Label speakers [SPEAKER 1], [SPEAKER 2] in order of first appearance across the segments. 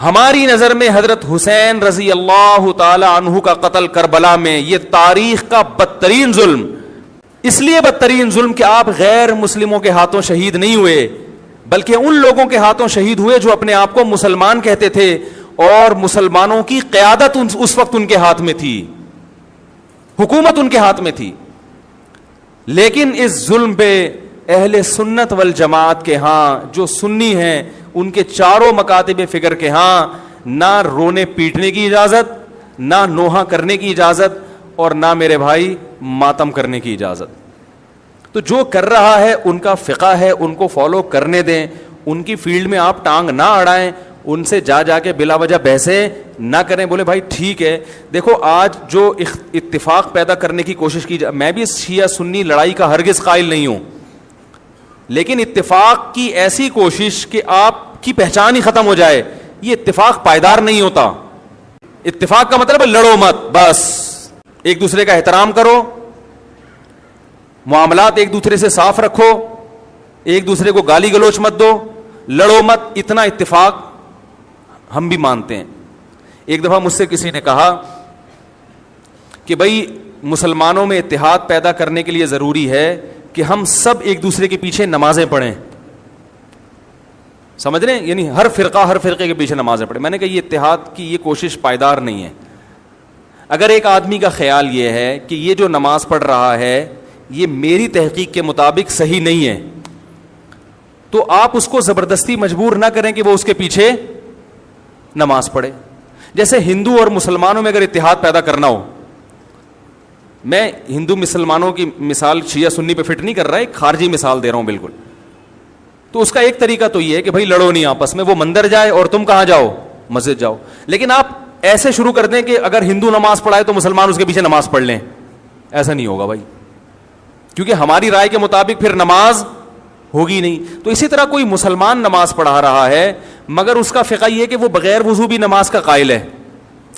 [SPEAKER 1] ہماری نظر میں حضرت حسین رضی اللہ تعالی عنہ کا قتل کربلا میں یہ تاریخ کا بدترین ظلم، اس لیے بدترین ظلم کہ آپ غیر مسلموں کے ہاتھوں شہید نہیں ہوئے، بلکہ ان لوگوں کے ہاتھوں شہید ہوئے جو اپنے آپ کو مسلمان کہتے تھے، اور مسلمانوں کی قیادت اس وقت ان کے ہاتھ میں تھی، حکومت ان کے ہاتھ میں تھی. لیکن اس ظلم پہ اہل سنت والجماعت کے ہاں جو سنی ہیں ان کے چاروں مکاتب فکر کے ہاں نہ رونے پیٹنے کی اجازت، نہ نوحہ کرنے کی اجازت، اور نہ میرے بھائی ماتم کرنے کی اجازت. تو جو کر رہا ہے ان کا فقہ ہے، ان کو فالو کرنے دیں، ان کی فیلڈ میں آپ ٹانگ نہ اڑائیں، ان سے جا کے بلا وجہ بحثیں نہ کریں. بولے بھائی ٹھیک ہے، دیکھو آج جو اتفاق پیدا کرنے کی کوشش کی میں بھی شیعہ سنی لڑائی کا ہرگز قائل نہیں ہوں، لیکن اتفاق کی ایسی کوشش کہ آپ کی پہچان ہی ختم ہو جائے، یہ اتفاق پائیدار نہیں ہوتا. اتفاق کا مطلب ہے لڑو مت، بس ایک دوسرے کا احترام کرو، معاملات ایک دوسرے سے صاف رکھو، ایک دوسرے کو گالی گلوچ مت دو، لڑو مت. اتنا اتفاق ہم بھی مانتے ہیں. ایک دفعہ مجھ سے کسی نے کہا کہ بھائی مسلمانوں میں اتحاد پیدا کرنے کے لیے ضروری ہے کہ ہم سب ایک دوسرے کے پیچھے نمازیں پڑھیں. سمجھ رہے ہیں؟ یعنی ہر فرقے کے پیچھے نمازیں پڑھیں. میں نے کہا یہ اتحاد کی یہ کوشش پائیدار نہیں ہے. اگر ایک آدمی کا خیال یہ ہے کہ یہ جو نماز پڑھ رہا ہے یہ میری تحقیق کے مطابق صحیح نہیں ہے، تو آپ اس کو زبردستی مجبور نہ کریں کہ وہ اس کے پیچھے نماز پڑھے. جیسے ہندو اور مسلمانوں میں اگر اتحاد پیدا کرنا ہو، میں ہندو مسلمانوں کی مثال شیعہ سنی پہ فٹ نہیں کر رہا، ایک خارجی مثال دے رہا ہوں بالکل. تو اس کا ایک طریقہ تو یہ ہے کہ بھائی لڑو نہیں آپس میں، وہ مندر جائے اور تم کہاں جاؤ؟ مسجد جاؤ. لیکن آپ ایسے شروع کر دیں کہ اگر ہندو نماز پڑھائے تو مسلمان اس کے پیچھے نماز پڑھ لیں، ایسا نہیں ہوگا بھائی، کیونکہ ہماری رائے کے مطابق پھر نماز ہوگی نہیں. تو اسی طرح کوئی مسلمان نماز پڑھا رہا ہے مگر اس کا فقہ یہ کہ وہ بغیر وضو بھی نماز کا قائل ہے،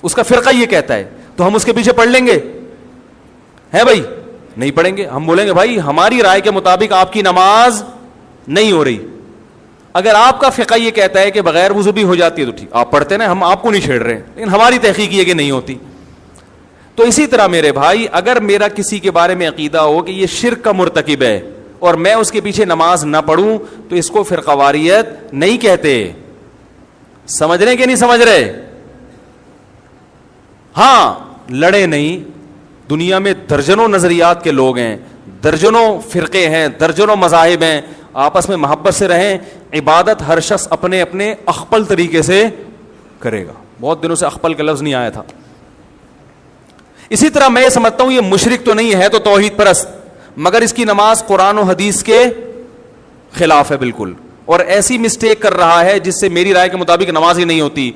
[SPEAKER 1] اس کا فرقہ یہ کہتا ہے، تو ہم اس کے پیچھے پڑھ لیں گے؟ ہے بھائی؟ نہیں پڑھیں گے. ہم بولیں گے بھائی ہماری رائے کے مطابق آپ کی نماز نہیں ہو رہی. اگر آپ کا فقہ یہ کہتا ہے کہ بغیر وضو بھی ہو جاتی ہے تو ٹھیک، آپ پڑھتے نا، ہم آپ کو نہیں چھیڑ رہے، لیکن ہماری تحقیق یہ کہ نہیں ہوتی. تو اسی طرح میرے بھائی اگر میرا کسی کے بارے میں عقیدہ ہو کہ یہ شرک کا مرتکب ہے اور میں اس کے پیچھے نماز نہ پڑھوں تو اس کو فرقہ واریت نہیں کہتے. سمجھ رہے کہ نہیں سمجھ رہے؟ ہاں لڑے نہیں. دنیا میں درجنوں نظریات کے لوگ ہیں، درجنوں فرقے ہیں، درجنوں مذاہب ہیں، آپس میں محبت سے رہیں. عبادت ہر شخص اپنے اپنے اخپل طریقے سے کرے گا. بہت دنوں سے اخپل کا لفظ نہیں آیا تھا. اسی طرح میں یہ سمجھتا ہوں یہ مشرک تو نہیں ہے، تو توحید پرست، مگر اس کی نماز قرآن و حدیث کے خلاف ہے بالکل، اور ایسی مسٹیک کر رہا ہے جس سے میری رائے کے مطابق نماز ہی نہیں ہوتی،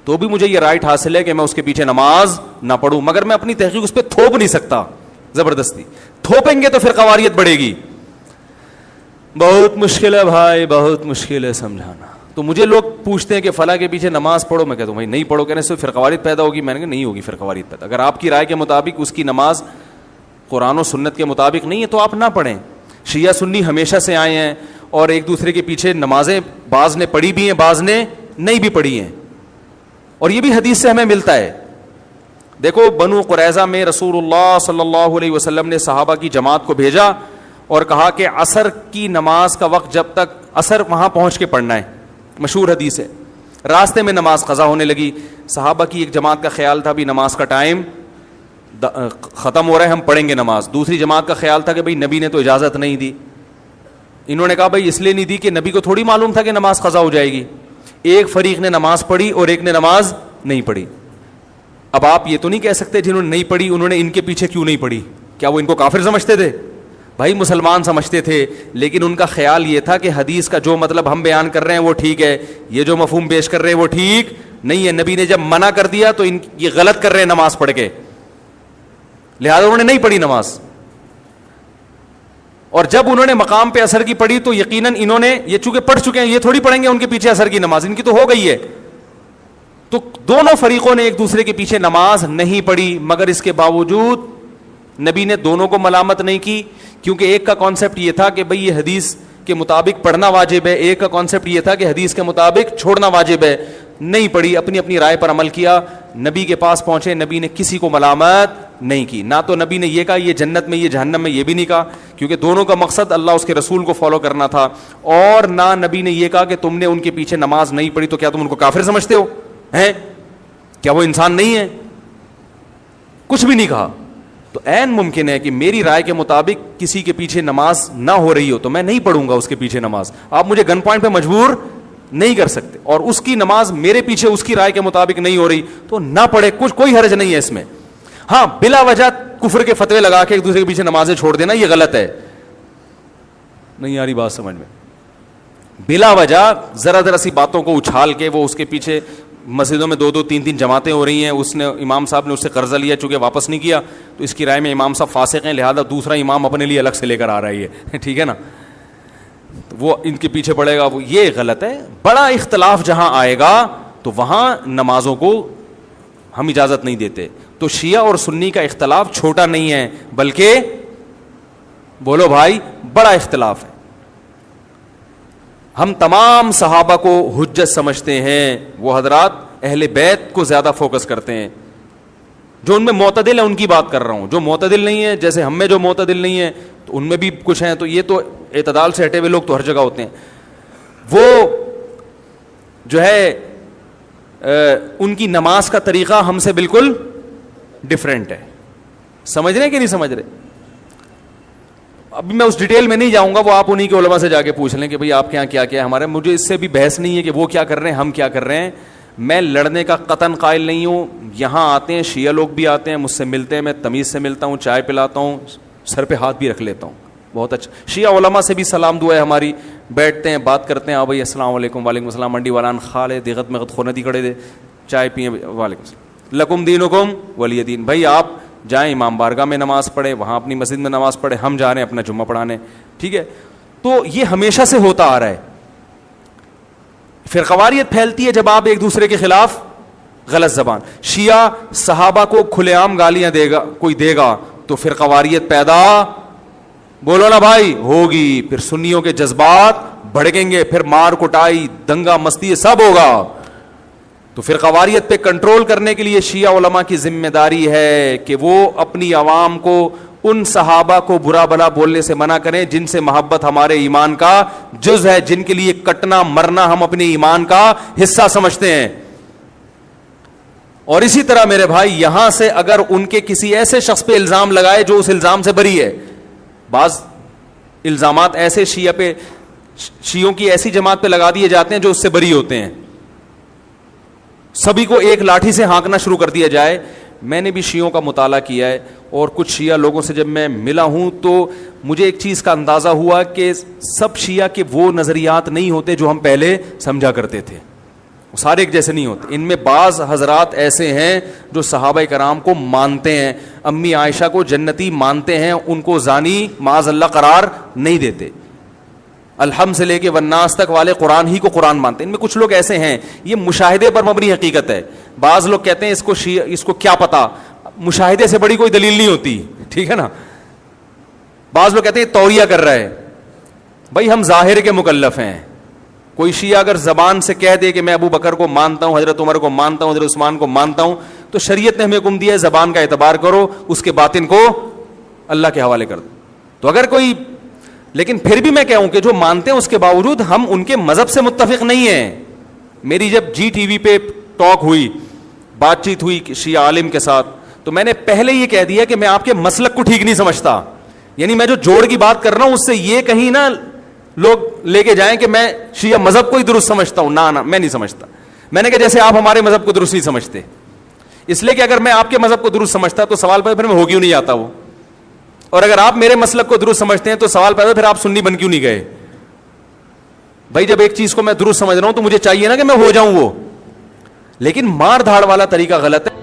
[SPEAKER 1] تو بھی مجھے یہ رائٹ حاصل ہے کہ میں اس کے پیچھے نماز نہ پڑھوں. مگر میں اپنی تحقیق اس پہ تھوپ نہیں سکتا زبردستی. تھوپیں گے تو پھر قواریت بڑھے گی. بہت مشکل ہے بھائی، بہت مشکل ہے سمجھانا. تو مجھے لوگ پوچھتے ہیں کہ فلاں کے پیچھے نماز پڑھو، میں کہتا ہوں بھائی نہیں پڑھو. کہنے سے فرقہ واریت پیدا ہوگی. میں نے کہا نہیں ہوگی فرقہ واریت پیدا. اگر آپ کی رائے کے مطابق اس کی نماز قرآن و سنت کے مطابق نہیں ہے تو آپ نہ پڑھیں. شیعہ سنی ہمیشہ سے آئے ہیں اور ایک دوسرے کے پیچھے نمازیں بعض نے پڑھی بھی ہیں، بعض نے نہیں بھی پڑھی ہیں، اور یہ بھی حدیث سے ہمیں ملتا ہے. دیکھو بنو قریظہ میں رسول اللہ صلی اللہ علیہ وسلم نے صحابہ کی جماعت کو بھیجا اور کہا کہ عصر کی نماز کا وقت جب تک عصر وہاں پہنچ کے پڑھنا ہے. مشہور حدیث ہے. راستے میں نماز قضا ہونے لگی. صحابہ کی ایک جماعت کا خیال تھا بھی نماز کا ٹائم ختم ہو رہا ہے، ہم پڑھیں گے نماز. دوسری جماعت کا خیال تھا کہ بھئی نبی نے تو اجازت نہیں دی. انہوں نے کہا بھئی اس لیے نہیں دی کہ نبی کو تھوڑی معلوم تھا کہ نماز قضا ہو جائے گی. ایک فریق نے نماز پڑھی اور ایک نے نماز نہیں پڑھی. اب آپ یہ تو نہیں کہہ سکتے جنہوں نے نہیں پڑھی انہوں نے ان کے پیچھے کیوں نہیں پڑھی، کیا وہ ان کو کافر سمجھتے تھے؟ بھائی مسلمان سمجھتے تھے، لیکن ان کا خیال یہ تھا کہ حدیث کا جو مطلب ہم بیان کر رہے ہیں وہ ٹھیک ہے، یہ جو مفہوم پیش کر رہے ہیں وہ ٹھیک نہیں ہے. نبی نے جب منع کر دیا تو یہ غلط کر رہے ہیں نماز پڑھ کے، لہذا انہوں نے نہیں پڑھی نماز. اور جب انہوں نے مقام پہ عصر کی پڑھی تو یقیناً انہوں نے یہ چونکہ پڑھ چکے ہیں، یہ تھوڑی پڑھیں گے ان کے پیچھے عصر کی نماز، ان کی تو ہو گئی ہے. تو دونوں فریقوں نے ایک دوسرے کے پیچھے نماز نہیں پڑھی، مگر اس کے باوجود نبی نے دونوں کو ملامت نہیں کی، کیونکہ ایک کا کانسیپٹ یہ تھا کہ بھئی یہ حدیث کے مطابق پڑھنا واجب ہے، ایک کا کانسیپٹ یہ تھا کہ حدیث کے مطابق چھوڑنا واجب ہے. نہیں پڑھی, اپنی اپنی رائے پر عمل کیا, نبی کے پاس پہنچے, نبی نے کسی کو ملامت نہیں کی. نہ تو نبی نے یہ کہا یہ جنت میں یہ جہنم میں, یہ بھی نہیں کہا, کیونکہ دونوں کا مقصد اللہ اس کے رسول کو فالو کرنا تھا. اور نہ نبی نے یہ کہا کہ تم نے ان کے پیچھے نماز نہیں پڑھی تو کیا تم ان کو کافر سمجھتے ہو ہیں, کیا وہ انسان نہیں ہے, کچھ بھی نہیں کہا. تو عین ممکن ہے کہ میری رائے کے مطابق کسی کے پیچھے نماز نہ ہو رہی ہو تو میں نہیں پڑھوں گا اس کے پیچھے نماز. آپ مجھے گن پوائنٹ پہ مجبور نہیں کر سکتے, اور اس کی نماز میرے پیچھے اس کی رائے کے مطابق نہیں ہو رہی تو نہ پڑھے, کچھ کوئی حرج نہیں ہے اس میں. ہاں بلا وجہ کفر کے فتوے لگا کے ایک دوسرے کے پیچھے نمازیں چھوڑ دینا یہ غلط ہے. نہیں آ رہی بات سمجھ میں؟ بلا وجہ ذرا ذرا سی باتوں کو اچھال کے وہ اس کے پیچھے, مسجدوں میں 2-2 3-3 جماعتیں ہو رہی ہیں, اس نے امام صاحب نے اس سے قرضہ لیا چونکہ واپس نہیں کیا تو اس کی رائے میں امام صاحب فاسق ہیں, لہذا دوسرا امام اپنے لیے الگ سے لے کر آ رہا ہے, ٹھیک ہے نا, تو وہ ان کے پیچھے پڑے گا, وہ یہ غلط ہے. بڑا اختلاف جہاں آئے گا تو وہاں نمازوں کو ہم اجازت نہیں دیتے. تو شیعہ اور سنی کا اختلاف چھوٹا نہیں ہے بلکہ بولو بھائی بڑا اختلاف ہے. ہم تمام صحابہ کو حجت سمجھتے ہیں, وہ حضرات اہل بیت کو زیادہ فوکس کرتے ہیں. جو ان میں معتدل ہیں ان کی بات کر رہا ہوں, جو معتدل نہیں ہے جیسے ہم میں جو معتدل نہیں ہے تو ان میں بھی کچھ ہیں, تو یہ تو اعتدال سے ہٹے ہوئے لوگ تو ہر جگہ ہوتے ہیں. وہ جو ہے ان کی نماز کا طریقہ ہم سے بالکل ڈفرینٹ ہے. سمجھ رہے ہیں کہ نہیں سمجھ رہے؟ ابھی میں اس ڈیٹیل میں نہیں جاؤں گا, وہ آپ انہی کے علماء سے جا کے پوچھ لیں کہ بھئی آپ کے یہاں کیا کیا ہے. ہمارے مجھے اس سے بھی بحث نہیں ہے کہ وہ کیا کر رہے ہیں ہم کیا کر رہے ہیں. میں لڑنے کا قطعاً قائل نہیں ہوں. یہاں آتے ہیں شیعہ لوگ بھی آتے ہیں, مجھ سے ملتے ہیں, میں تمیز سے ملتا ہوں, چائے پلاتا ہوں, سر پہ ہاتھ بھی رکھ لیتا ہوں. بہت اچھا. شیعہ علماء سے بھی سلام دعا ہے ہماری, بیٹھتے ہیں بات کرتے ہیں, بھائی السلام علیکم, وعلیکم السلام, منڈی والان خالے دیغت میں خوندی کھڑے دے, چائے پئیں, وعلیکم السلام, لکم دینکم ولی دین. بھائی آپ جائیں امام بارگاہ میں نماز پڑھیں, وہاں اپنی مسجد میں نماز پڑھیں, ہم جا رہے ہیں اپنا جمعہ پڑھانے, ٹھیک ہے. تو یہ ہمیشہ سے ہوتا آ رہا ہے. فرقواریت پھیلتی ہے جب آپ ایک دوسرے کے خلاف غلط زبان. شیعہ صحابہ کو کھلے عام گالیاں دے گا, کوئی دے گا تو فرقواریت پیدا بولو نا بھائی ہوگی. پھر سنیوں کے جذبات بھڑکیں گے, پھر مار کٹائی, دنگا مستی, یہ سب ہوگا. تو فرقواریت پہ کنٹرول کرنے کے لیے شیعہ علماء کی ذمہ داری ہے کہ وہ اپنی عوام کو ان صحابہ کو برا بھلا بولنے سے منع کریں جن سے محبت ہمارے ایمان کا جز ہے, جن کے لیے کٹنا مرنا ہم اپنے ایمان کا حصہ سمجھتے ہیں. اور اسی طرح میرے بھائی یہاں سے اگر ان کے کسی ایسے شخص پہ الزام لگائے جو اس الزام سے بری ہے, بعض الزامات ایسے شیعوں کی ایسی جماعت پہ لگا دیے جاتے ہیں جو اس سے بری ہوتے ہیں, سبھی کو ایک لاٹھی سے ہانکنا شروع کر دیا جائے. میں نے بھی شیعوں کا مطالعہ کیا ہے اور کچھ شیعہ لوگوں سے جب میں ملا ہوں تو مجھے ایک چیز کا اندازہ ہوا کہ سب شیعہ کے وہ نظریات نہیں ہوتے جو ہم پہلے سمجھا کرتے تھے, سارے ایک جیسے نہیں ہوتے. ان میں بعض حضرات ایسے ہیں جو صحابہ کرام کو مانتے ہیں, امی عائشہ کو جنتی مانتے ہیں, ان کو زانی معاذ اللہ قرار نہیں دیتے. الحمد سے لے کے والناس تک والے قرآن ہی کو قرآن مانتے ہیں. ان میں کچھ لوگ ایسے ہیں, یہ مشاہدے پر مبنی حقیقت ہے. بعض لوگ کہتے ہیں اس کو کیا پتا, مشاہدے سے بڑی کوئی دلیل نہیں ہوتی, ٹھیک ہے نا. بعض لوگ کہتے ہیں توریہ کر رہا ہے. بھائی ہم ظاہر کے مکلف ہیں. کوئی شیعہ اگر زبان سے کہہ دے کہ میں ابو بکر کو مانتا ہوں, حضرت عمر کو مانتا ہوں, حضرت عثمان کو مانتا ہوں, تو شریعت نے ہمیں حکم دیا ہے زبان کا اعتبار کرو, اس کے باطن کو اللہ کے حوالے کر دو. تو اگر کوئی, لیکن پھر بھی میں کہوں کہ جو مانتے ہیں اس کے باوجود ہم ان کے مذہب سے متفق نہیں ہیں. میری جب جی ٹی وی پہ ٹاک ہوئی, بات چیت ہوئی شیعہ عالم کے ساتھ, تو میں نے پہلے یہ کہہ دیا کہ میں آپ کے مسلک کو ٹھیک نہیں سمجھتا. یعنی میں جو جوڑ کی بات کر رہا ہوں اس سے یہ کہیں نہ لوگ لے کے جائیں کہ میں شیعہ مذہب کو ہی درست سمجھتا ہوں. نہ میں نہیں سمجھتا. میں نے کہا جیسے آپ ہمارے مذہب کو درست نہیں سمجھتے, اس لیے کہ اگر میں آپ کے مذہب کو درست سمجھتا تو سوال پیدا پھر میں ہو کیوں نہیں آتا وہ, اور اگر آپ میرے مسلک کو درست سمجھتے ہیں تو سوال پیدا پھر آپ سنی بن کیوں نہیں گئے. بھائی جب ایک چیز کو میں درست سمجھ رہا ہوں تو مجھے چاہیے نا کہ میں ہو جاؤں وہ, لیکن مار دھاڑ والا طریقہ غلط ہے.